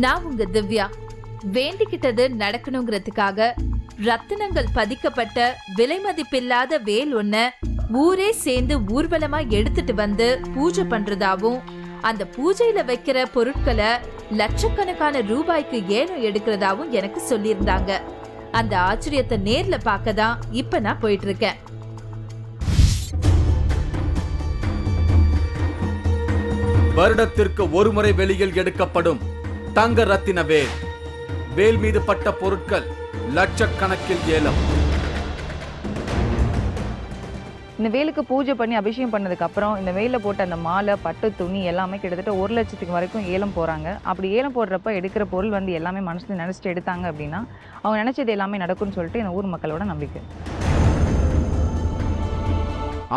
நான் உங்க திவ்யா. வேண்டிக்கிட்டது நடக்கணுங்கிறதுக்காக ரத்தினங்கள் பதிக்கப்பட்ட விலை மதிப்பில்லாத வேல் ஒன்ன ஊரே சேர்ந்து ஊர்வலமா எடுத்துட்டு வந்து பூஜை பண்றதாவும், அந்த பூஜையில வைக்கிற பொருட்களை லட்சக்கணக்கான ரூபாய்க்கு ஏலம் எடுக்கிறதாவும் எனக்கு சொல்லியிருந்தாங்க. அந்த ஆச்சரியத்தை நேர்ல பார்க்கதான் இப்ப நான் போயிட்டு இருக்கேன். வருடத்திற்கு ஒருமுறை வெளியில் எடுக்கப்படும் தங்க ரத்தின வேல். வேல் மீது பட்ட பொருட்கள் லட்சக்கணக்கில் ஏலம். இந்த வேலுக்கு பூஜை பண்ணி அபிஷேகம் பண்ணதுக்கு அப்புறம் இந்த வேலில் போட்ட அந்த மாலை, பட்டு, துணி எல்லாமே கிட்டத்தட்ட 1 லட்சத்துக்கு வரைக்கும் ஏலம் போகிறாங்க. அப்படி ஏலம் போடுறப்ப எடுக்கிற பொருள் வந்து எல்லாமே மனசில் நினச்சிட்டு எடுத்தாங்க அப்படின்னா அவங்க நினச்சது எல்லாமே நடக்கும்னு சொல்லிட்டு இந்த ஊர் மக்களோட நம்பிக்கை.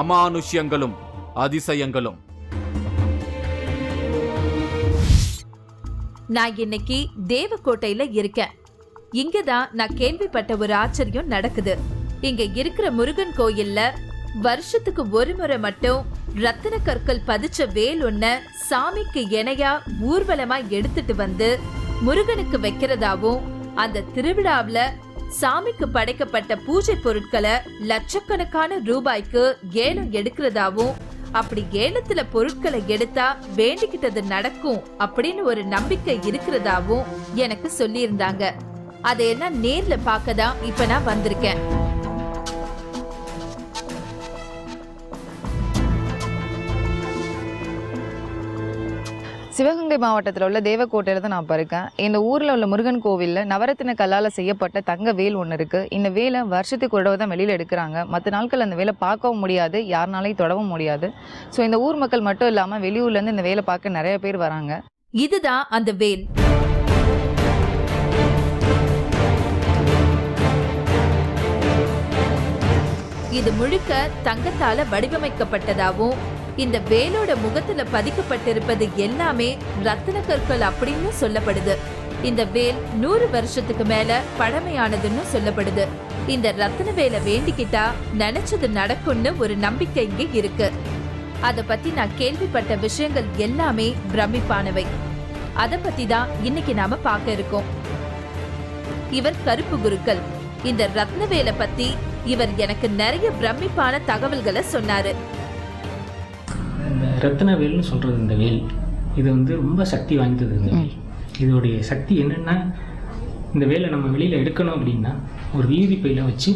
அமானுஷ்யங்களும் அதிசயங்களும். நான் இன்னைக்கு தேவக்கோட்டையில இருக்கேன். இங்கதான் நான் கேள்விப்பட்ட ஒரு ஆச்சரியம் நடக்குது. இங்க இருக்கிற முருகன் கோயில்ல வருஷத்துக்கு ஒரு முறை மட்டும் ரத்தின கற்கள் பதிச்ச வேல் ஒன்ன சாமிக்கு இணையா ஊர்வலமா எடுத்துட்டு வந்து முருகனுக்கு வைக்கிறதாவும், அந்த திருவிழாவில சாமிக்கு படைக்கப்பட்ட பூஜை பொருட்களை லட்சக்கணக்கான ரூபாய்க்கு ஏலம் எடுக்கிறதாவும், அப்படி ஏலத்துல பொருட்களை எடுத்தா வேண்டிக்கிட்டது நடக்கும் அப்படின்னு ஒரு நம்பிக்கை இருக்கிறதாவும் எனக்கு சொல்லியிருந்தாங்க. அதையெல்லாம் நேர்ல பார்க்கதான் இப்ப நான் வந்திருக்கேன். சிவகங்கை மாவட்டத்தில் உள்ள தேவக்கோட்டையில் தான் நான் இப்போ இருக்கேன். இந்த ஊரில் உள்ள முருகன் கோவிலில் நவரத்தின கல்லால் செய்யப்பட்ட தங்க வேல் ஒன்று இருக்குது. இந்த வேலை வருஷத்துக்கு ஒரு தடவை தான் வெளியில் எடுக்கிறாங்க. மற்ற நாட்கள் அந்த வேலை பார்க்கவும் முடியாது, யாருனாலையும் தொடவும் முடியாது. ஸோ இந்த ஊர் மக்கள் மட்டும் இல்லாமல் வெளியூர்லேருந்து இந்த வேலை பார்க்க நிறைய பேர் வராங்க. இதுதான் அந்த வேல். இது முழுக்க தங்கத்தால வடிவமைக்கப்பட்டதாகவும், இந்த வேலோட முகத்துல பதிக்கப்பட்டிருப்பது எல்லாமே ரத்தின கற்கள் அப்படின்னு சொல்லப்படுது. இந்த வேல் 100 வருஷத்துக்கு மேல பழமையானதுன்னு சொல்லப்படுது. இந்த ரத்தின வேலை வேண்டிக்கிட்டா நினைச்சது நடக்கும்னு ஒரு நம்பிக்கை இங்க இருக்கு. அத பத்தி நான் கேள்விப்பட்ட விஷயங்கள் எல்லாமே பிரமிப்பானவை. அத பத்தி தான் இன்னைக்கு நாம பார்க்க இருக்கோம். இவர் கருப்பு குருக்கள். இந்த ரத்ன வேலை பத்தி இவர் எனக்கு நிறைய பிரமிப்பான தகவல்களை சொன்னாரு. இந்த ரத்தின வேல்னு சொல்கிறது, இந்த வேல் இது வந்து ரொம்ப சக்தி வாய்ந்தது. இந்த வேல் இதோடைய சக்தி என்னென்னா, இந்த வேலை நம்ம வெளியில் எடுக்கணும் அப்படின்னா ஒரு வீதி பையில் வச்சு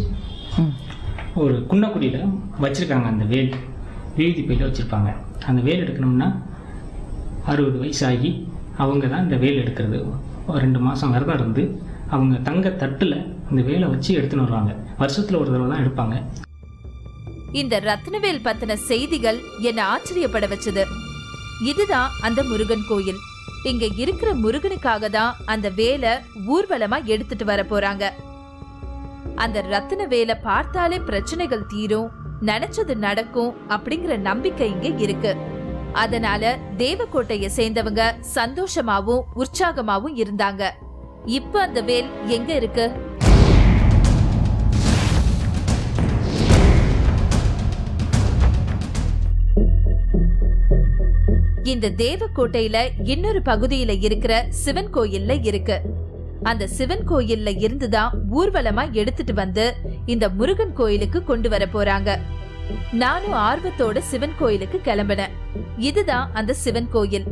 ஒரு குன்னக்குடியில் வச்சுருக்காங்க. அந்த வேல் வீதி பையில் வச்சுருப்பாங்க. அந்த வேல் எடுக்கணும்னா 60 வயசாகி அவங்க தான் இந்த வேல் எடுக்கிறது. 2 மாதம் விரதம் இருந்து அவங்க தங்க தட்டில் இந்த வேலை வச்சு எடுத்துன்னு வருவாங்க. வருஷத்தில் ஒரு தடவை தான் எடுப்பாங்க. இந்த ரத்னவேல் பத்தின செய்திகள் என்ன ஆச்சரியப்பட வச்சது. இதுதான் அந்த முருகன் கோயில். இங்க இருக்கிற முருகனுக்காக தான் அந்த வேலை ஊர்வலமா எடுத்துட்டு வர போறாங்க. அந்த ரத்தின வேலை பார்த்தாலே பிரச்சனைகள் தீரும், நினைச்சது நடக்கும் அப்படிங்கிற நம்பிக்கை இங்க இருக்கு. அதனால தேவக்கோட்டையை சேர்ந்தவங்க சந்தோஷமாவும் உற்சாகமாவும் இருந்தாங்க. இப்ப அந்த வேல் எங்க இருக்கு? இந்த தேவக்கோட்டையில இன்னொரு பகுதியில இருக்கிற சிவன் கோயில்ல இருக்கு. அந்த சிவன் கோயில்ல இருந்துதான் ஊர்வலமா எடுத்துட்டு வந்து இந்த முருகன் கோயிலுக்கு கொண்டு வர போறாங்க. நானும் ஆர்வத்தோட சிவன் கோயிலுக்கு கிளம்பினேன். இதுதான் அந்த சிவன் கோயில்.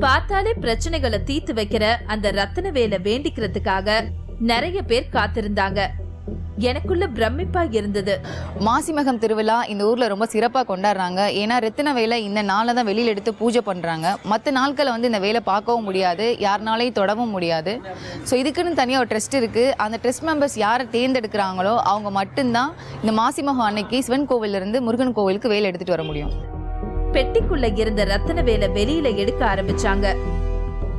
பார்த்தாலே பிரச்சனைகளை தீர்த்து வைக்கிற அந்த ரத்தின வேலை வேண்டிக்கிறதுக்காக நிறைய பேர் காத்திருந்தாங்க. எனக்குள்ள பிரமிப்பா இருந்தது. மாசிமகம் திருவிழா இந்த ஊர்ல ரொம்ப சிறப்பா கொண்டாடுறாங்க. ஏன்னா ரத்தின வேலை இந்த நாளை தான் வெளியில எடுத்து பூஜை பண்றாங்க. மற்ற நாட்களை வந்து இந்த வேலை பார்க்கவும் முடியாது, யாருனாலையும் தொடவும் முடியாது. ஸோ இதுக்குன்னு தனியாக ஒரு ட்ரஸ்ட் இருக்கு. அந்த ட்ரஸ்ட் மெம்பர்ஸ் யாரை தேர்ந்தெடுக்கிறாங்களோ அவங்க மட்டும்தான் இந்த மாசிமகம் அன்னைக்கு சிவன் கோவில்ல இருந்து முருகன் கோவிலுக்கு வேலை எடுத்துட்டு வர முடியும். பெட்டிக்குள்ள இருந்த ரத்தின வேலை வெளியில எடுக்க ஆரம்பிச்சாங்க.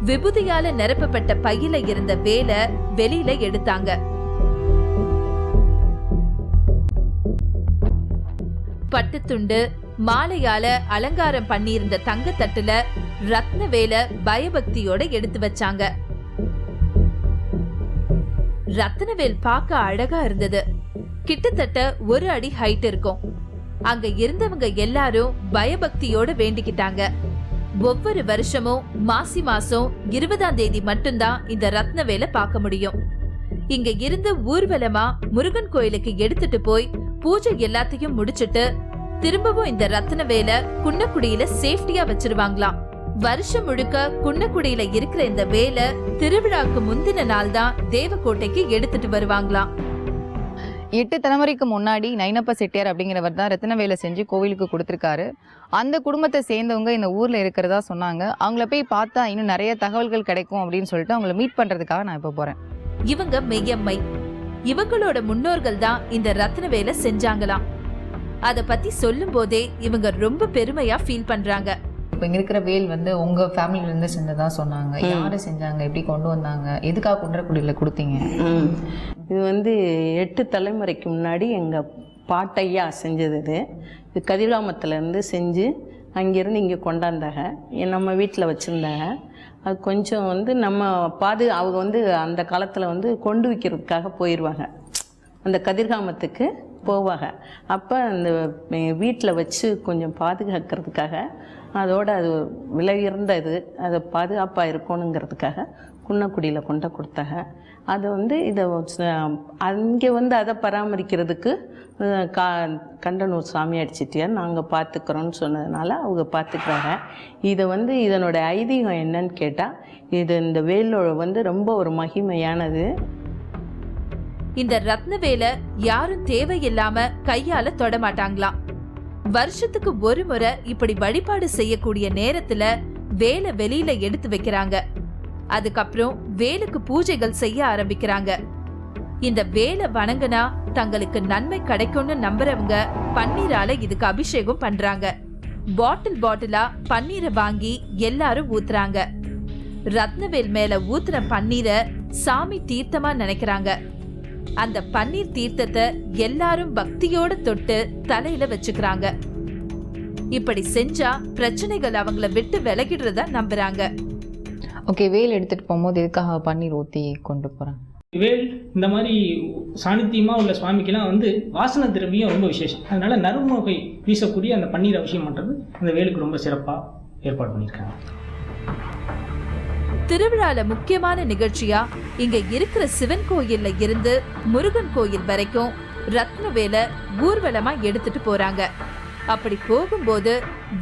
விபூதியால நிரப்பப்பட்ட பையில இருந்த வேலை வெளியில எடுத்தாங்க. பட்டுத்துண்டு மாலையால அலங்காரம் பண்ணியிருந்த தங்க தட்டுல ரத்ன வேலை பயபக்தியோட எடுத்து வச்சாங்க. ரத்னவேல் பார்க்க அழகா இருந்தது. கிட்டத்தட்ட 1 அடி ஹைட் இருக்கும். அங்க இருந்தவங்க எல்லாரும் பயபக்தியோட வேண்டிக்கிட்டாங்க. ஒவ்வொரு வருஷமும் மாசி மாசம் 20ஆம் தேதி மட்டும்தான் இந்த ரத்ன வேலை பார்க்க முடியும். இங்க இருந்து ஊர்வலமா முருகன் கோயிலுக்கு எடுத்துட்டு போய் பூஜை எல்லாத்தையும் முடிச்சிட்டு திரும்பவும் இந்த ரத்ன வேலை குன்னக்குடியில சேஃப்டியா வச்சிருவாங்களாம். வருஷம் முழுக்க குன்னக்குடியில இருக்கிற இந்த வேலை திருவிழாக்கு முந்தின நாள் தான் தேவக்கோட்டைக்கு எடுத்துட்டு வருவாங்களாம். 8 தலைமுறைக்கு முன்னாடி நைனப்ப செட்டியார் அப்படிங்கிறவர் தான் ரத்தின வேலை செஞ்சு கோவிலுக்கு கொடுத்துருக்காரு. அந்த குடும்பத்தை சேர்ந்தவங்க இந்த ஊர்ல இருக்கிறதா சொன்னாங்க. அவங்கள போய் பார்த்தா இன்னும் நிறைய தகவல்கள் கிடைக்கும் அப்படின்னு சொல்லிட்டு அவங்கள மீட் பண்றதுக்காக நான் இப்போ போறேன். இவங்க மெய்யம்மை. இவங்களோட முன்னோர்கள் தான் இந்த ரத்ன வேலை செஞ்சாங்களாம். அத பத்தி சொல்லும் போதே இவங்க ரொம்ப பெருமையா ஃபீல் பண்றாங்க. இப்போ இங்க இருக்கிற வேல் வந்து உங்க ஃபேமிலில இருந்து செஞ்சதா சொன்னாங்க. யாரு செஞ்சாங்க, எப்படி கொண்டு வந்தாங்க, எதுக்காக குன்றக்குடியில கொடுத்தீங்க? இது வந்து 8 தலைமுறைக்கு முன்னாடி எங்கள் பாட்டையா செஞ்சது. இது கதிர்காமத்துலேருந்து செஞ்சு அங்கேருந்து இங்கே கொண்டாந்தாங்க. நம்ம வீட்டில் வச்சுருந்தாங்க. அது கொஞ்சம் வந்து நம்ம அவங்க வந்து அந்த காலத்தில் வந்து கொண்டு வைக்கிறதுக்காக போயிடுவாங்க, அந்த கதிர்காமத்துக்கு போவாங்க. அப்போ அந்த வீட்டில் வச்சு கொஞ்சம் பாதுகாக்கிறதுக்காக, அதோடு அது விலை உயர்ந்தது, அதை பாதுகாப்பாக இருக்கணுங்கிறதுக்காக குன்னக்குடியில் கொண்டு கொடுத்தாங்க. அதை வந்து இதை அங்கே வந்து அதை பராமரிக்கிறதுக்கு கண்டனூர் சாமியார் செட்டியார் நாங்கள் பார்த்துக்கிறோன்னு சொன்னதுனால அவங்க பார்த்துக்கிறாங்க. இதை வந்து இதனோட ஐதீகம் என்னன்னு கேட்டால், இது இந்த வேலோட வந்து ரொம்ப ஒரு மகிமையானது. இந்த ரத்ன வேலை யாரும் தேவையில்லாம கையால தொட மாட்டாங்களாம். வருஷத்துக்கு ஒரு முறை இப்படி வழிபாடு செய்யக்கூடிய நேரத்துல வேலை வெளியில எடுத்து வைக்கிறாங்க. அதுக்கப்புறம் வேலுக்கு பூஜைகள் செய்ய ஆரம்பிக்கிறாங்க. இந்த வேலை வணங்கினா தங்களுக்கு நன்மை கிடைக்கும்னு நம்புறவங்க பன்னீரால இதுக்கு அபிஷேகம் பண்றாங்க. பாட்டிலா பன்னீரை வாங்கி எல்லாரும் ஊத்துறாங்க. ரத்னவேல் மேல ஊத்துன பன்னீரை சாமி தீர்த்தமா நினைக்கிறாங்க. அந்த பன்னீர் தீர்த்தத்தை எல்லாரும் பக்தியோட தொட்டு தலையில வச்சுக்கிறாங்க. இப்படி செஞ்சா பிரச்சனைகள் அவங்கள விட்டு விலகிடுறதா நம்புறாங்க. ஓகே, வேல் எடுத்துட்டு போகும்போது எதுக்காக பன்னீர் ஊற்றி கொண்டு போகிறேன்? வேல் இந்த மாதிரி சாநித்தியமாக உள்ள சுவாமிக்கெல்லாம் வந்து வாசன திரவியம் ரொம்ப விசேஷம். அதனால நறுமுகை வீசக்கூடிய அந்த பன்னீர் அவசியம் பண்ணுறது அந்த வேலுக்கு ரொம்ப சிறப்பாக ஏற்பாடு பண்ணியிருக்காங்க. திருவிழால முக்கியமான நிகழ்ச்சியா இங்க இருக்கிற சிவன் கோயில்ல இருந்து முருகன் கோயில் வரைக்கும் ரத்ன வேலை ஊர்வலமா எடுத்துட்டு போறாங்க. அப்படி போகும்போது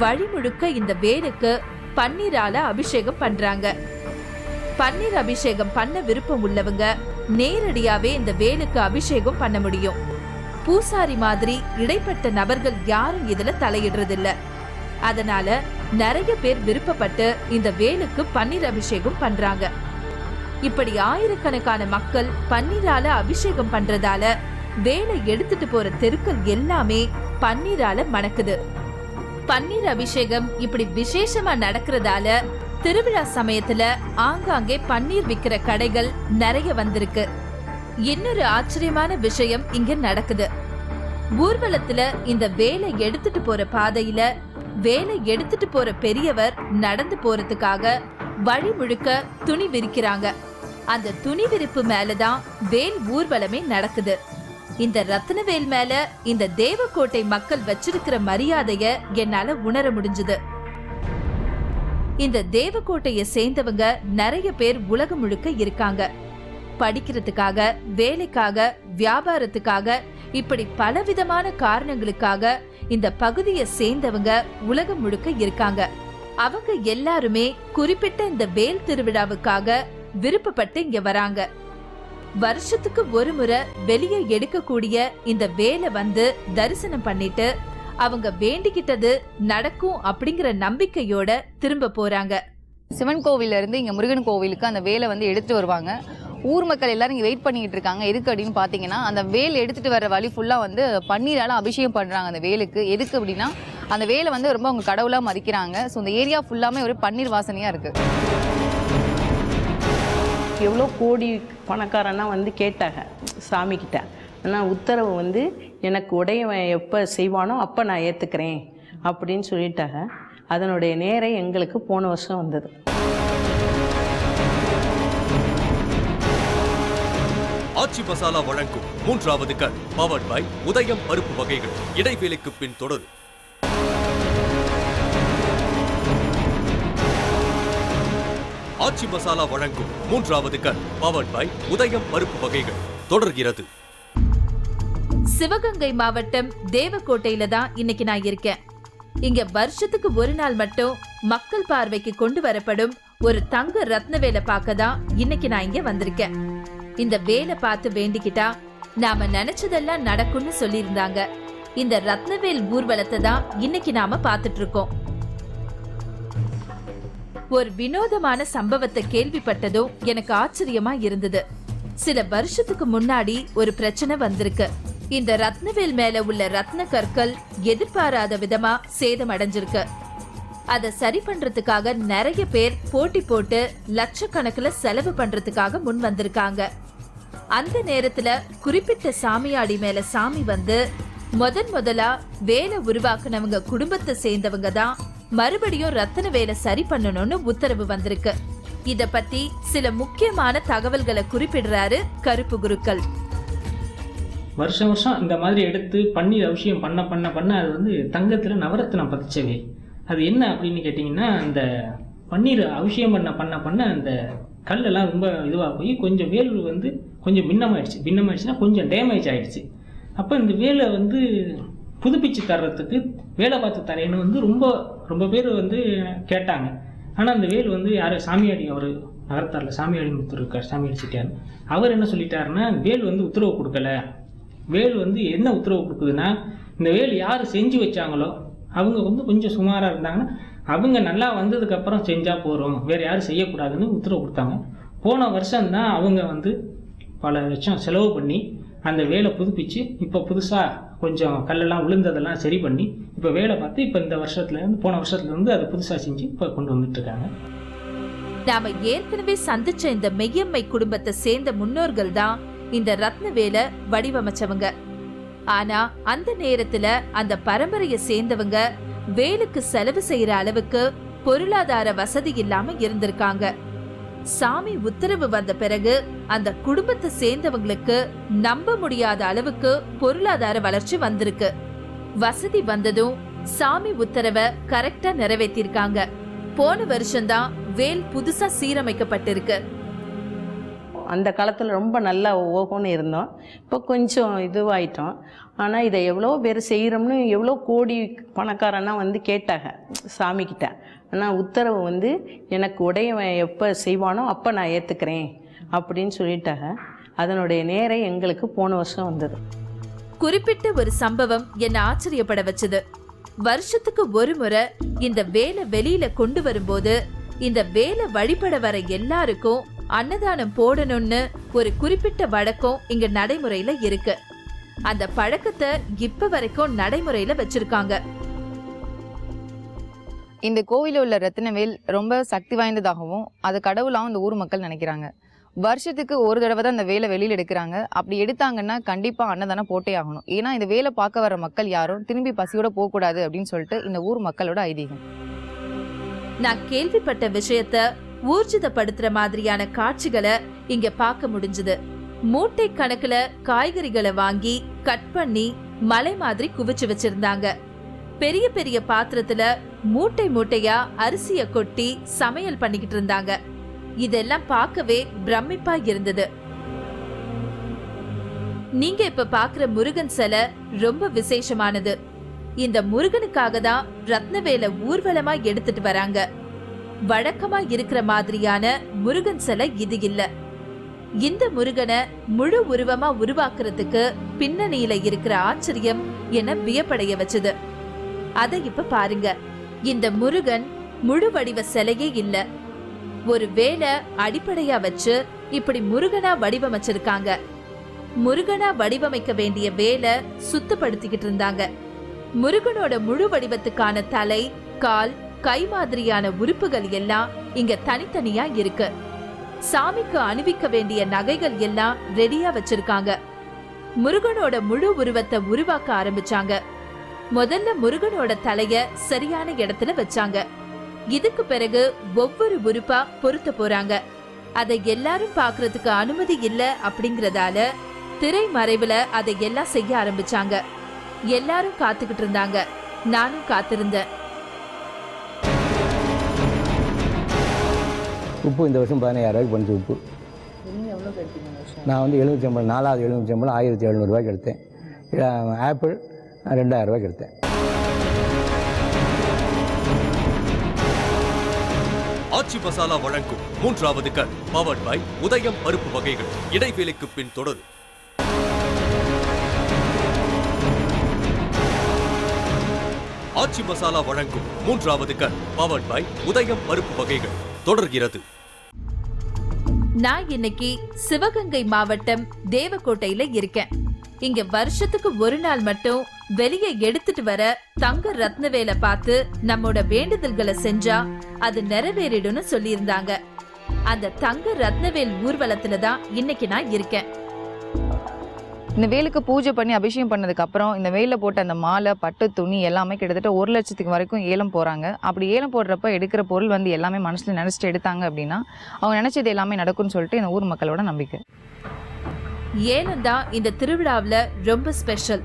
வழி முழுக்க இந்த வேலுக்கு பன்னீரால அபிஷேகம் பண்றாங்க. பன்னீர் அபிஷேகம் பண்ண விருப்பம் உள்ளவங்க நேரடியாவே இந்த வேலுக்கு அபிஷேகம் பண்ண முடியும். பூசாரி மாதிரி இடைப்பட்ட நபர்கள் யாரும் இதுல தலையிடுறதில்ல. அதனால நிறைய பேர் விருப்பப்பட்டு இந்த வேலுக்கு பன்னீர் அபிஷேகம் பண்றாங்க. இப்படி ஆயிரக்கணக்கான மக்கள் பன்னீரால அபிஷேகம் பண்றதால வேலை எடுத்துட்டு போற தெருக்கள் எல்லாமே பன்னீரால மணக்குது. பன்னீர் அபிஷேகம் இப்படி விசேஷமா நடக்கிறதால திருவிழா சமயத்துல ஆங்காங்கே பன்னீர் விக்கிற கடைகள் நிறைய வந்திருக்கு. இன்னொரு ஆச்சரியமான விஷயம் இங்க நடக்குது. ஊர்வலத்துல இந்த வேலை எடுத்துட்டு போற பாதையில வேலை எடுத்துட்டு போற பெரியவர் நடந்து போறதுக்காக வழி முழுக்க துணி விரிக்கிறாங்க. அந்த துணி விரிப்பு மேலதான் வேல் ஊர்வலமே நடக்குது. இந்த ரத்னவேல் மேல இந்த தேவக்கோட்டை மக்கள் வச்சிருக்கிற மரியாதைய என்னால உணர முடிஞ்சது. இந்த தேவக்கோட்டைய சேர்ந்தவங்க நிறைய பேர் உலகம் முழுக்க இருக்காங்க. படிக்கிறதுக்காக, வேலைக்காக, வியாபாரத்துக்காக, இப்படி பலவிதமான காரணங்களுக்காக இந்த பகுதியை சேர்ந்தவங்க உலகம் முழுக்க இருக்காங்க. அவங்க எல்லாருமே குறிப்பிட்ட இந்த வேல் திருவிழாவுக்காக விருப்பப்பட்டு இங்க வராங்க. வருஷத்துக்கு ஒரு முறை வெளியே எடுக்கக்கூடிய இந்த வேலை வந்து தரிசனம் பண்ணிட்டு அவங்க வேண்டிக்கிட்டது நடக்கும் அப்படிங்கிற நம்பிக்கையோட திரும்ப போறாங்க. சிவன் கோவில்ல இருந்து இங்க முருகன் கோவிலுக்கு அந்த வேலை வந்து எடுத்துட்டு வருவாங்க. ஊர் மக்கள் எல்லாரும் இங்கே வெயிட் பண்ணிட்டு இருக்காங்க. எதுக்கு அப்படின்னு பார்த்தீங்கன்னா, அந்த வேல் எடுத்துட்டு வர வழி ஃபுல்லாக வந்து பன்னீரால அபிஷேகம் பண்ணுறாங்க அந்த வேலுக்கு. எதுக்கு அப்படின்னா, அந்த வேலை வந்து ரொம்ப அவங்க கடவுளாக மதிக்கிறாங்க. ஸோ இந்த ஏரியா ஃபுல்லாமே ஒரு பன்னீர் வாசனையாக இருக்குது. எவ்வளோ கோடி பணக்காரனா வந்து கேட்டாங்க சாமிக்கிட்ட. ஆனால் உத்தரவு வந்து எனக்கு உடையவன் எப்போ செய்வானோ அப்போ நான் ஏற்றுக்கிறேன் அப்படின்னு சொல்லிட்டாங்க. அதனுடைய நேரம் எங்களுக்கு போன வருஷம் வந்தது. ஆச்சி மசாலா வழங்கும் 3வது கண் பவர்ட் பை உதயம் பருப்பு வகைகள். இடைவேளைக்கு பின் தொடரும். ஆச்சி மசாலா வழங்கும் 3வது கண் பவர்ட் பை உதயம் பருப்பு வகைகள் தொடர்கிறது. சிவகங்கை மாவட்டம் தேவக்கோட்டையில தான் இன்னைக்கு நான் இருக்கேன். இங்க வருஷத்துக்கு ஒரு நாள் மட்டும் மக்கள் பார்வைக்கு கொண்டு வரப்படும் ஒரு தங்க ரத்ன வேலை பார்க்க தான் இன்னைக்கு நான் இங்க வந்திருக்கேன். இந்த வேலை பார்த்து வேண்டிக்கிட்டா நாம நினைச்சதெல்லாம் நடக்கும்னு சொல்லியிருந்தாங்க. இந்த ரத்னவேல் ஊர்வலத்தை தான் இன்னைக்கு நாம பார்த்துட்டு இருக்கோம். ஒரு வினோதமான சம்பவத்தை கேள்விப்பட்டதும் எனக்கு ஆச்சரியமா இருந்தது. சில வருஷத்துக்கு முன்னாடி ஒரு பிரச்சனை வந்திருக்கு. இந்த ரத்னவேல் மேல உள்ள ரத்ன கற்கள் எதிர்பாராத விதமா சேதம் அடைஞ்சிருக்கு. அதை சரி பண்றதுக்காக நிறைய பேர் போட்டி போட்டு லட்சக்கணக்கில் செலவு பண்றதுக்காக முன் வந்திருக்காங்க. அந்த நேரத்துல குறிப்பிட்ட சாமியாடி மேல சாமி வந்து முதலா வேலை உருவாக்குனவங்க குடும்பத்தை சேர்ந்தவங்க தான் மறுபடியும் ரத்தின வேலை சரி பண்ணணும்னு உத்தரவு வந்திருக்கு. இத பத்தி சில முக்கியமான தகவல்களை குறிப்பிடுறாரு கருப்பு குருக்கள். வருஷம் இந்த மாதிரி எடுத்து பன்னீர் அபிஷேகம் பண்ண அது வந்து தங்கத்தில் நவரத்தினம் பதிச்ச வேல். அது என்ன அப்படின்னு கேட்டிங்கன்னா, அந்த பன்னீர் அபிஷேகம் பண்ண அந்த கல்லெல்லாம் ரொம்ப இதுவாக போய் கொஞ்சம் வேல் வந்து கொஞ்சம் பின்னமாயிடுச்சுன்னா கொஞ்சம் டேமேஜ் ஆகிடுச்சு. அப்போ இந்த வேலை வந்து புதுப்பிச்சு தர்றதுக்கு வேலை பார்த்து தரேன்னு வந்து ரொம்ப பேர் வந்து கேட்டாங்க. ஆனால் அந்த வேல் வந்து யார் சாமியாடி, அவர் நகரத்தாரில் சாமியாடி முத்தூர் இருக்கார், சாமியாடி செட்டியார். அவர் என்ன சொல்லிட்டாருன்னா, வேல் வந்து உத்தரவு கொடுக்கல. வேல் வந்து என்ன உத்தரவு கொடுக்குதுன்னா, இந்த வேல் யார் செஞ்சு வச்சாங்களோ அவங்க வந்து கொஞ்சம் சுமாராக இருந்தாங்கன்னா அவங்க நல்லா வந்ததுக்கப்புறம் செஞ்சால் போகிறோம், வேறு யாரும் செய்யக்கூடாதுன்னு உத்தரவு கொடுத்தாங்க. போன வருஷம்தான் அவங்க வந்து பல லட்சம் செலவு பண்ணி அந்த வேலை புதுப்பிச்சு இப்போ புதுசாக கொஞ்சம் கல்லெல்லாம் விழுந்ததெல்லாம் சரி பண்ணி இப்போ வேலை பார்த்து இப்போ இந்த போன வருஷத்துலேருந்து அதை புதுசாக செஞ்சு இப்போ கொண்டு வந்துட்டுருக்காங்க. நாம ஏற்கனவே சந்திச்ச இந்த மெய்யம்மை குடும்பத்தை சேர்ந்த முன்னோர்கள் தான் இந்த ரத்ன வேலை வடிவமைச்சவங்க. ஆனா அந்த நேரத்துல அந்த பரம்பரையை சேர்ந்தவங்க வேலுக்கு செலவு செய்யற அளவுக்கு பொருளாதார வசதி இல்லாம இருந்திருக்காங்க. சாமி உத்தரவு வந்த பிறகு அந்த குடும்பத்தை சேர்ந்தவங்களுக்கு நம்ப முடியாத அளவுக்கு பொருளாதார வளர்ச்சி வந்திருக்கு. வசதி வந்ததும் சாமி உத்தரவை கரெக்டா நிறைவேற்றிருக்காங்க. போன வருஷம்தான் வேல் புதுசா சீரமைக்கப்பட்டிருக்கு. அந்த காலத்தில் ரொம்ப நல்லா ஓகோன்னு இருந்தோம். இப்போ கொஞ்சம் இதுவாயிட்டோம். ஆனால் இதை எவ்வளோ பேர் செய்கிறோம்னு எவ்வளோ கோடி பணக்காரனா வந்து கேட்டாங்க சாமிக்கிட்ட. ஆனால் உத்தரவு வந்து எனக்கு உடையவன் எப்போ செய்வானோ அப்போ நான் ஏற்றுக்கிறேன் அப்படின்னு சொல்லிட்டாங்க. அதனுடைய நேரம் எங்களுக்கு போன வருஷம் வந்தது. குறிப்பிட்ட ஒரு சம்பவம் என்னை ஆச்சரியப்பட வச்சது. வருஷத்துக்கு ஒரு முறை இந்த வேலை வெளியில கொண்டு வரும்போது இந்த வேலை வழிபட வர எல்லாருக்கும் அன்னதானம் போடணும்னு ஒரு குறிப்பிட்ட வழக்கம் இங்க நடைமுறையில இருக்கு. அந்த பழக்கத்தை இப்ப வரைக்கும் நடைமுறையில வச்சிருக்காங்க. இந்த கோவிலில் உள்ள ரத்தினவேல் ரொம்ப சக்தி வாய்ந்ததாகவும் அது கடவுளாகவும் இந்த ஊர் மக்கள் நினைக்கிறாங்க. வருஷத்துக்கு ஒரு தடவை தான் இந்த வேலை வெளியில் எடுக்கிறாங்க. அப்படி எடுத்தாங்கன்னா கண்டிப்பாக அன்னதானம் போட்டே ஆகணும். ஏன்னா இந்த வேலை பார்க்க வர மக்கள் யாரும் திரும்பி பசியோட போகக்கூடாது அப்படின்னு சொல்லிட்டு இந்த ஊர் மக்களோட ஐதீகம். நான் கேள்விப்பட்ட விஷயத்த ஊர்ஜிதப்படுத்துற மாதிரியான காட்சிகளை இங்க பார்க்க முடிஞ்சது. மூட்டை கணக்குல காய்கறிகளை வாங்கி கட் பண்ணி மலை மாதிரி குவிச்சு வச்சிருந்தாங்க. பெரிய பெரிய பாத்திரத்துல மூட்டை மூட்டையா அரிசிய கொட்டி சமையல் பண்ணிக்கிட்டு இருந்தாங்க. இதெல்லாம் பார்க்கவே பிரமிப்பா இருந்தது. நீங்க இப்ப பாக்குற முருகன் சிலை ரொம்ப விசேஷமானது. இந்த முருகனுக்காக தான் ரத்னவேலை ஊர்வலமா எடுத்துட்டு வராங்க. வழக்கமா இருக்கிற மாதிரியான முருகன் சிலை இது இல்ல. இந்த முருகனை முழு உருவமா உருவாக்குறதுக்கு பின்னணியில இருக்கிற ஆச்சரியம் என்ன வியப்படைய வச்சது. அத இப்ப பாருங்க. இந்த முருகன் முழு வடிவ சிலையே இல்ல. ஒரு வேலை அடிப்படையா வச்சு இப்படி முருகனா வடிவமைச்சிருக்காங்க. முருகனா வடிவமைக்க வேண்டிய வேலை சுத்தப்படுத்திக்கிட்டு இருந்தாங்க. முருகனோட முழு வடிவத்துக்கான தலை, கால், கை மாதிரியான உறுப்புகள் எல்லாம் இங்க தனித்தனியா இருக்கு. சாமிக்கு அணிவிக்க வேண்டிய நகைகள் எல்லாம் ரெடியா வச்சிருக்காங்க. முருகனோட முழு உருவத்தை உருவாக்க ஆரம்பிச்சாங்க. முதல்ல முருகனோட தலைய சரியான இடத்துல வச்சாங்க. இதுக்கு பிறகு ஒவ்வொரு உறுப்பா பொருத்த போறாங்க. அதை எல்லாரும் பாக்குறதுக்கு அனுமதி இல்ல அப்படிங்கறதால திரை மறைவுல அதை எல்லாம் செய்ய ஆரம்பிச்சாங்க. எல்லாரும் காத்துக்கிட்டு இருந்தாங்க. நானும் காத்திருந்தேன். உப்பு இந்த வருஷம் 15000 பஞ்சு உப்பு. நான் வந்து எலுமிச்சம்பழம் 4வது எலுமிச்சம்பழம் 1700 எடுத்தேன். ஆப்பிள் 2000 எடுத்தேன். ஆச்சி மசாலா வழங்கும் 3வது கண் பவர்ட் பை உதயம் பருப்பு வகைகள். இடைவேளைக்கு பின் தொடரும். ஆச்சி மசாலா வழங்கும் 3வது கண் பவர்ட் பை உதயம் பருப்பு வகைகள் தொடர்கிறது. நான் இன்னைக்கு சிவகங்கை மாவட்டம் தேவக்கோட்டையில இருக்கேன். இங்க வருஷத்துக்கு ஒரு நாள் மட்டும் வெளியே எடுத்துட்டு வர தங்க ரத்னவேலை பார்த்து நம்மோட வேண்டுதல்களை செஞ்சா அது நிறைவேறிடும்னு சொல்லியிருந்தாங்க. அந்த தங்க ரத்னவேல் ஊர்வலத்துல தான் இன்னைக்கு நான் இருக்கேன். இந்த வேலுக்கு பூஜை பண்ணி அபிஷேகம் பண்ணதுக்கு அப்புறம் இந்த வேலில் போட்ட அந்த மாலை, பட்டு, துணி எல்லாமே கிட்டத்தட்ட 1 லட்சத்துக்கு வரைக்கும் ஏலம் போகிறாங்க. அப்படி ஏலம் போடுறப்ப எடுக்கிற பொருள் வந்து எல்லாமே மனசில் நினச்சிட்டு எடுத்தாங்க அப்படின்னா அவங்க நினச்சது எல்லாமே நடக்கும்னு சொல்லிட்டு இந்த ஊர் மக்களோட நம்பிக்கை. ஏலம் தான் இந்த திருவிழாவில் ரொம்ப ஸ்பெஷல்.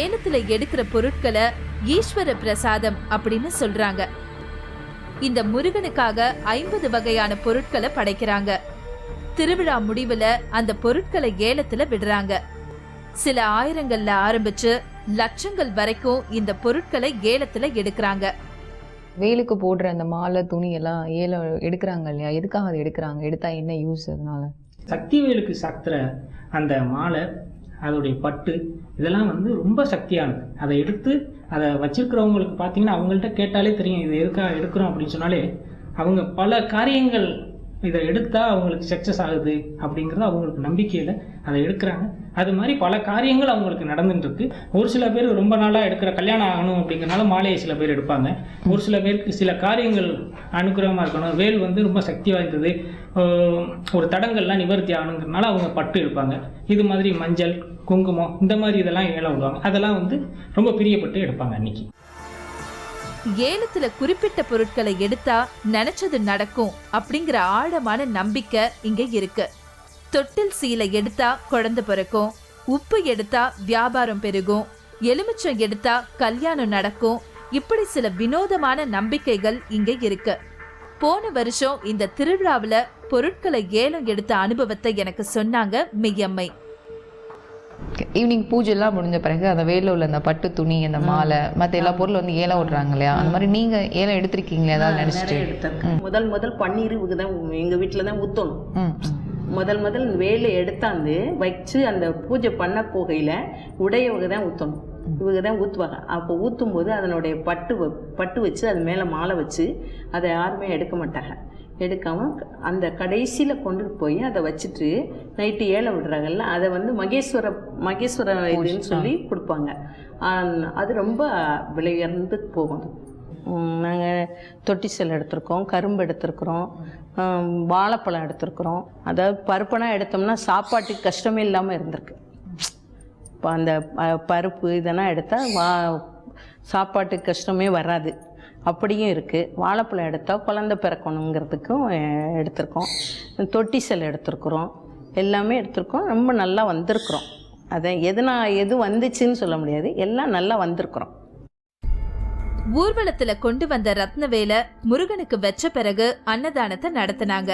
ஏலத்துல எடுக்கிற பொருட்களை ஈஸ்வர பிரசாதம் அப்படின்னு சொல்றாங்க. இந்த முருகனுக்காக 50 வகையான பொருட்களை படைக்கிறாங்க. திருவிழா முடிவுல அந்த பொருட்களை ஏலத்துல விடுறாங்க. சில ஆயிரங்கள்ல ஆரம்பிச்சு லட்சங்கள் வரைக்கும் இந்த பொருட்களை ஏலத்துல எடுக்கிறாங்க. வேலுக்கு போடுற அந்த மாலை, துணி எல்லாம் ஏலம் எடுக்கிறாங்க இல்லையா? எதுக்காக அதை எடுக்கிறாங்க? எடுத்தா என்ன யூஸ்? அதனால சக்தி வேலுக்கு சாத்துற அந்த மாலை, அதோடைய பட்டு இதெல்லாம் வந்து ரொம்ப சக்தியானது. அதை எடுத்து அதை வச்சிருக்கிறவங்களுக்கு பார்த்தீங்கன்னா அவங்கள்ட்ட கேட்டாலே தெரியும் இது எதுக்காக எடுக்கிறோம் அப்படின்னு சொன்னாலே அவங்க பல காரியங்கள் இதை எடுத்தால் அவங்களுக்கு சக்ஸஸ் ஆகுது அப்படிங்கிறது அவங்களுக்கு நம்பிக்கையில் அதை எடுக்கிறாங்க. அது மாதிரி பல காரியங்கள் அவங்களுக்கு நடந்துட்டுருக்கு. ஒரு சில பேர் ரொம்ப நாளாக எடுக்கிற கல்யாணம் ஆகணும் அப்படிங்கிறனால மாலையை சில பேர் எடுப்பாங்க. ஒரு சில பேருக்கு சில காரியங்கள் அனுகிரகமாக இருக்கணும், வேல் வந்து ரொம்ப சக்தி வாய்ந்தது, ஒரு தடங்கள்லாம் நிவர்த்தி ஆகணுங்கிறனால அவங்க பட்டு எடுப்பாங்க. இது மாதிரி மஞ்சள், குங்குமம் இந்த மாதிரி இதெல்லாம் ஏலம் விடுவாங்க. அதெல்லாம் வந்து ரொம்ப பிரியப்பட்டு எடுப்பாங்க. அன்னைக்கு ஏலத்துல குறிப்பிட்ட பொருட்களை எடுத்தா நினைச்சது நடக்கும் அப்படிங்கிற ஆழமான நம்பிக்கை இங்க இருக்கு. தொட்டில் சீலை எடுத்தா குழந்தை பிறக்கும், உப்பு எடுத்தா வியாபாரம் பெருகும், எலுமிச்சம் எடுத்தா கல்யாணம் நடக்கும். இப்படி சில வினோதமான நம்பிக்கைகள் இங்க இருக்கு. போன வருஷம் இந்த திருவிழாவுல பொருட்களை ஏலம் எடுத்த அனுபவத்தை எனக்கு சொன்னாங்க மெய்யம்மை. ஈவினிங் பூஜைலாம் முடிஞ்ச பிறகு அந்த வேலில் உள்ள அந்த பட்டு, துணி, அந்த மாலை, மற்ற எல்லா பொருளும் வந்து ஏலம் விடுறாங்க இல்லையா? அந்த மாதிரி நீங்க ஏலம் எடுத்திருக்கீங்களா? ஏதாவது நினைச்சிட்டு? முதல் பன்னீர் தான் எங்க வீட்டில் தான் ஊற்றணும். முதல் வேலை எடுத்தாந்து வச்சு அந்த பூஜை பண்ண போகையில் உடையவங்க தான் ஊற்றணும். இவங்க தான் ஊற்றுவாங்க. அப்போ ஊற்றும் போது அதனுடைய பட்டு வச்சு அது மேலே மாலை வச்சு அதை யாருமே எடுக்க மாட்டாங்க. எடுக்காமல் அந்த கடைசியில் கொண்டு போய் அதை வச்சுட்டு நைட்டு ஏலம் விடுறாங்கல்ல, அதை வந்து மகேஸ்வர இதுன்னு சொல்லி கொடுப்பாங்க. அது ரொம்ப விலை உயர்ந்து போகும். நாங்கள் தொட்டிசல் எடுத்திருக்கோம், கரும்பு எடுத்திருக்கிறோம், வாழைப்பழம் எடுத்திருக்கிறோம். அதாவது பருப்பெல்லாம் எடுத்தோம்னா சாப்பாட்டுக்கு கஷ்டமே இல்லாமல் இருந்திருக்கு. இப்போ அந்த பருப்பு இதெல்லாம் எடுத்தால் சாப்பாட்டுக்கு கஷ்டமே வராது. அப்படியும் இருக்குது. வாழைப்பழம் எடுத்தால் குழந்தை பிறக்கணுங்கிறதுக்கும் எடுத்திருக்கோம். தொட்டிசல் எடுத்திருக்கிறோம், எல்லாமே எடுத்திருக்கோம். ரொம்ப நல்லா வந்திருக்கிறோம். அதை எது வந்துச்சுன்னு சொல்ல முடியாது, எல்லாம் நல்லா வந்திருக்கிறோம். ஊர்வலத்துல கொண்டு வந்த ரத்னவேலை முருகனுக்கு வெச்ச பிறகு அன்னதானத்தை நடத்தினாங்க.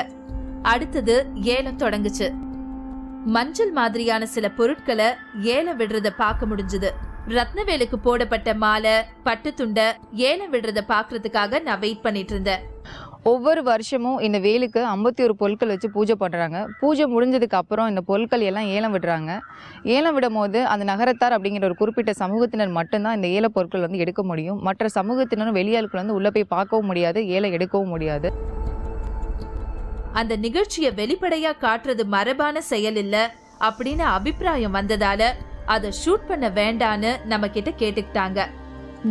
அடுத்தது ஏலம் தொடங்குச்சு. மஞ்சள் மாதிரியான சில பொருட்களை ஏலம் விடுறத பார்க்க முடிஞ்சது. ரத்னவேலுக்கு போடப்பட்ட மாலை, பட்டு துண்டை ஏலம் விடுறத பாக்குறதுக்காக நான் வெயிட் பண்ணிட்டு இருந்தேன். ஒவ்வொரு வருஷமும் இந்த வேலுக்கு 51 பொருட்கள் வச்சு பூஜை பண்ணுறாங்க. பூஜை முடிஞ்சதுக்கு அப்புறம் இந்த பொருட்கள் எல்லாம் ஏலம் விடுறாங்க. ஏலம் விடும் போது அந்த நகரத்தார் அப்படிங்கிற ஒரு குறிப்பிட்ட சமூகத்தினர் மட்டும்தான் இந்த ஏல பொருட்கள் வந்து எடுக்க முடியும். மற்ற சமூகத்தினரும் வெளியாட்கள் வந்து உள்ளே போய் பார்க்கவும் முடியாது, ஏலம் எடுக்கவும் முடியாது. அந்த நிகழ்ச்சியை வெளிப்படையா காட்டுறது மரபான செயல் இல்ல அப்படின்னு அபிப்பிராயம் வந்ததால அதை ஷூட் பண்ண வேண்டான்னு நம்ம கிட்ட கேட்டுக்கிட்டாங்க.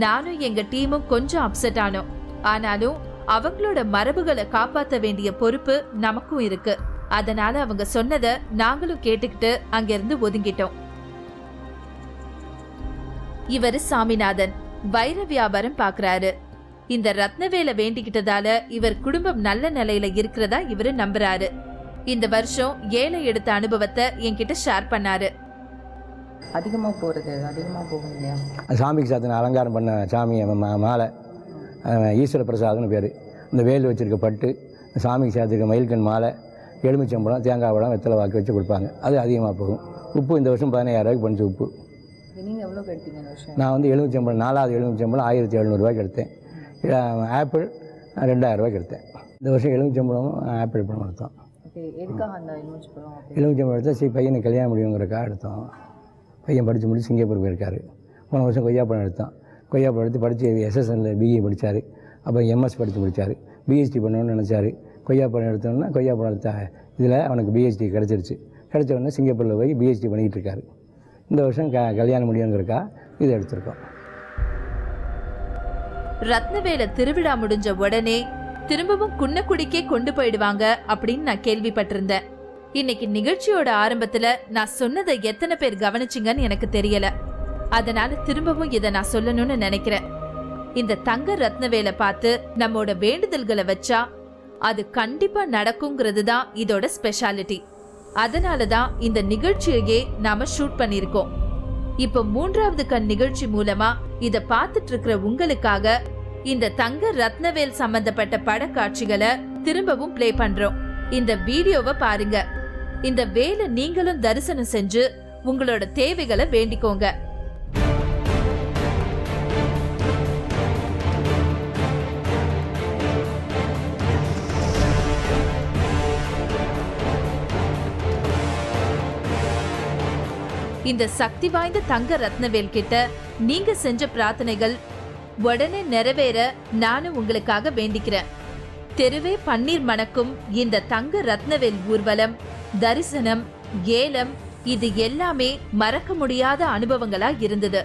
நானும் எங்க டீமும் கொஞ்சம் அப்செட் ஆனோம். ஆனாலும் அவங்களோட மரபுகளை காப்பாற்ற வேண்டிய பொறுப்பு நமக்கும் இருக்கு. அதனால அவங்க சொன்னதை நாங்களும் கேட்டுக்கிட்டு அங்கிருந்து ஒதுங்கிட்டோம். இவரு சாமிநாதன் வைர வியாபாரம் பாக்குறாரு. இந்த ரத்னவேலை வேண்டிக்கிட்டதால இவர் குடும்பம் நல்ல நிலையில இருக்கிறதா இவரு நம்புறாரு. இந்த வருஷம் ஏழை எடுத்த அனுபவத்தை என்கிட்ட ஷேர் பண்ணாரு. அதிகமாக போகும் இல்லையா? சாமிக்கு சாத்தின அலங்காரம் பண்ண சாமி மாலை ஈஸ்வர பிரசாதம்னு பேர். இந்த வேல் வச்சுருக்க பட்டு, சாமிக்கு சேர்த்துக்க மயில்கண் மாலை, எலுமிச்சம்பழம், தேங்காய் பழம், வெத்தலை வாக்கு வச்சு கொடுப்பாங்க. அது அதிகமாக போகும். உப்பு இந்த வருஷம் 15,000 ரூபாய்க்கு பண்ணிச்சு உப்பு. நீங்கள் எவ்வளோ எடுத்தீங்க இந்த வருஷம்? நான் வந்து எலுமிச்சம்பழம் 4வது எலுமிச்சம்பழம் 1700 ரூபாய்க்கு எடுத்தேன். ஆப்பிள் 2000 ரூபாய்க்கு எடுத்தேன். இந்த வருஷம் எலுமிச்சம்பழமும் ஆப்பிள் பழம் எடுத்தோம். எதுக்காக அந்த எலுமிச்சம்பழம்? எலுமிச்சம்பழம் எடுத்தால் சரி பையனுக்கு கல்யாணம் முடியுங்கிறக்காக எடுத்தோம். பையன் படித்து முடிச்சு சிங்கப்பூர் போயிருக்காரு. போன வருஷம் கொய்யாப்பழம் எடுத்தோம். கொய்யாப்பழம் எடுத்து படித்து எஸ்எஸ்எல்ல பிஇ படித்தார். அப்புறம் எம்எஸ் படித்து முடித்தார். பிஹெச்டி பண்ணணும்னு நினச்சார். கொய்யாப்பழம் எடுத்தோன்னா கொய்யாப்பழம் எடுத்த இதில் அவனுக்கு பிஹெச்டி கிடச்சிருச்சு. கிடைச்ச உடனே சிங்கப்பூரில் போய் பிஹெச்டி பண்ணிக்கிட்டு இருக்காரு. இந்த வருஷம் கல்யாணம் முடியுங்கிறக்கா இதை எடுத்திருக்கோம். ரத்னவேல திருவிழா முடிஞ்ச உடனே திரும்பவும் குன்னக்குடிக்கே கொண்டு போயிடுவாங்க அப்படின்னு நான் கேள்விப்பட்டிருந்தேன். இன்னைக்கு நிகழ்ச்சியோட ஆரம்பத்துல நான் சொன்னதை எத்தனை பேர் கவனிச்சிங்கன்னு எனக்கு தெரியல. அதனால திரும்பவும் இதை நான் சொல்லணும்னு நினைக்கிறேன். இந்த தங்க ரத்னவேலை பார்த்து நம்மோட வேண்டுதல்களை வச்சா அது கண்டிப்பா நடக்குங்கிறது தான் இதோட ஸ்பெஷாலிட்டி. அதனாலதான் இந்த நிகழ்ச்சியையே நாம ஷூட் பண்ணிருக்கோம். இப்ப 3வது கண் நிகழ்ச்சி மூலமா இத பார்த்துட்டு இருக்கிற உங்களுக்காக இந்த தங்க ரத்னவேல் சம்பந்தப்பட்ட படக்காட்சிகளை திரும்பவும் பிளே பண்றோம். இந்த வீடியோவை பாருங்க. இந்த வேலை நீங்களும் தரிசனம் செஞ்சு உங்களோட தேவைகளை வேண்டிக்கோங்க. இந்த சக்தி வாய்ந்த தங்க ரத்னவேல் கிட்ட நீங்க செஞ்ச பிரார்த்தனைகள் உடனே நிறைவேற நானும் உங்களுக்காக வேண்டிக்கிறேன். தெருவே பன்னீர் மணக்கும் இந்த தங்க ரத்னவேல் ஊர்வலம், தரிசனம், ஏலம் இது எல்லாமே மறக்க முடியாத அனுபவங்களா இருந்தது.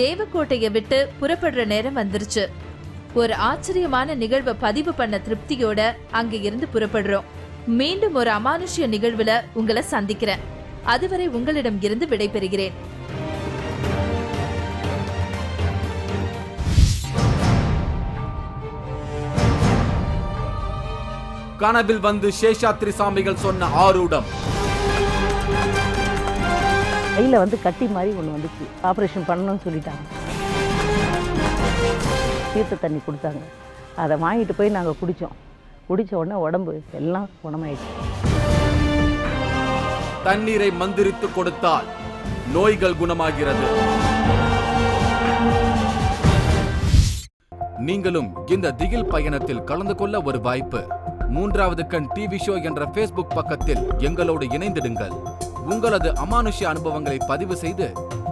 தேவக்கோட்டையை விட்டு புறப்படுற நேரம் வந்துருச்சு. ஒரு ஆச்சரியமான நிகழ்வை பதிவு பண்ண திருப்தியோட அங்க இருந்து புறப்படுறோம். மீண்டும் ஒரு அமானுஷ்ய நிகழ்வுல உங்களை சந்திக்கிறேன். அதுவரை உங்களிடம் இருந்து விடைபெறுகிறேன். கனவில் வந்து சேஷாத்ரி சாமிகள் சொன்ன ஆரூடம். கையில் வந்து கட்டி மாதிரி ஒன்று வந்துச்சு. ஆப்ரேஷன் பண்ணணும்னு சொல்லிட்டாங்க. தீர்த்த தண்ணி கொடுத்தாங்க. அதை வாங்கிட்டு போய் நாங்கள் குடித்தோம். குடித்த உடனே உடம்பு எல்லாம் குணமாயிடுச்சு. தண்ணீரை மந்திரித்து கொடுத்தால் நோய்கள் குணமாகிறது. நீங்களும் இந்த திகில் பயணத்தில் கலந்து கொள்ள ஒரு வாய்ப்பு. 3வது கண் டிவி ஷோ என்ற Facebook பக்கத்தில் எங்களோடு இணைந்திடுங்கள். உங்களது அமானுஷ்ய அனுபவங்களை பதிவு செய்து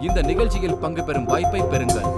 இந்த நிகழ்ச்சியில் பங்கு பெறும் வாய்ப்பை பெறுங்கள்.